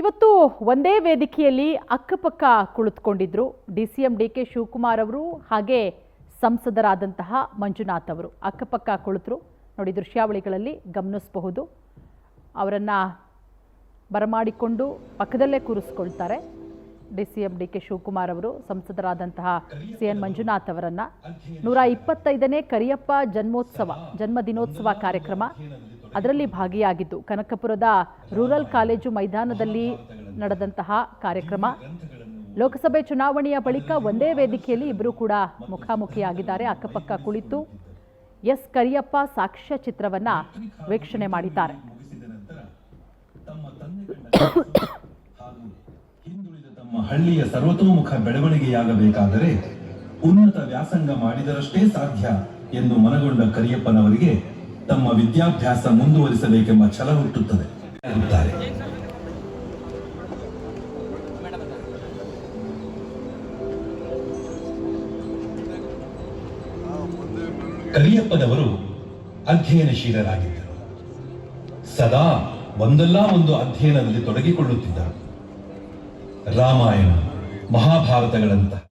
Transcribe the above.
ಇವತ್ತು ಒಂದೇ ವೇದಿಕೆಯಲ್ಲಿ ಅಕ್ಕಪಕ್ಕ ಕುಳಿತುಕೊಂಡಿದ್ರು ಡಿಸಿಎಂ ಡಿಕೆ ಶಿವಕುಮಾರ್ ಅವರು ಹಾಗೆ ಸಂಸದರಾದಂತಹ ಮಂಜುನಾಥ್ ಅವರು ಅಕ್ಕಪಕ್ಕ ಕುಳಿತರು ನೋಡಿ ದೃಶ್ಯಾವಳಿಗಳಲ್ಲಿ ಗಮನಿಸಬಹುದು ಅವರನ್ನ ಬರಮಾಡಿಕೊಂಡು ಪಕ್ಕದಲ್ಲೇ ಕೂರಿಸಿಕೊಳ್ತಾರೆ ಡಿಸಿಎಂ ಡಿಕೆ ಶಿವಕುಮಾರ್ ಅವರು ಸಂಸದರಾದಂತಹ ಸಿಎನ್ ಮಂಜುನಾಥ್ ಅವರನ್ನ 125ನೇ ಕರಿಯಪ್ಪ ಜನ್ಮದಿನೋತ್ಸವ ಕಾರ್ಯಕ್ರಮ ಅದರಲ್ಲಿ ಭಾಗಿಯಾಗಿದ್ದು ಕನಕಪುರದ ರೂರಲ್ ಕಾಲೇಜು ಮೈದಾನದಲ್ಲಿ ನಡೆದಂತಹ ಕಾರ್ಯಕ್ರಮ ಲೋಕಸಭೆ ಚುನಾವಣೆಯ ಬಳಿಕ ಒಂದೇ ವೇದಿಕೆಯಲ್ಲಿ ಇಬ್ಬರು ಕೂಡ ಮುಖಾಮುಖಿಯಾಗಿದ್ದಾರೆ ಅಕ್ಕಪಕ್ಕ ಕುಳಿತು ಎಸ್ ಕರಿಯಪ್ಪ ಸಾಕ್ಷ್ಯ ಚಿತ್ರವನ್ನ ವೀಕ್ಷಣೆ ಮಾಡಿದ್ದಾರೆ ತಮ್ಮ ಹಳ್ಳಿಯ ಸರ್ವತೋಮುಖ ಬೆಳವಣಿಗೆಯಾಗಬೇಕಾದರೆ ಉನ್ನತ ವ್ಯಾಸಂಗ ಮಾಡಿದರಷ್ಟೇ ಸಾಧ್ಯ ಎಂದು ಮನಗೊಂಡ ಕರಿಯಪ್ಪನವರಿಗೆ ತಮ್ಮ ವಿದ್ಯಾಭ್ಯಾಸ ಮುಂದುವರಿಸಬೇಕೆಂಬ ಛಲ ಹುಟ್ಟುತ್ತದೆ. ಕರಿಯಪ್ಪನವರು ಅಧ್ಯಯನಶೀಲರಾಗಿದ್ದರು. ಸದಾ ಒಂದಲ್ಲ ಒಂದು ಅಧ್ಯಯನದಲ್ಲಿ ತೊಡಗಿಕೊಳ್ಳುತ್ತಿದ್ದರು. ರಾಮಾಯಣ, ಮಹಾಭಾರತಗಳಂತಹ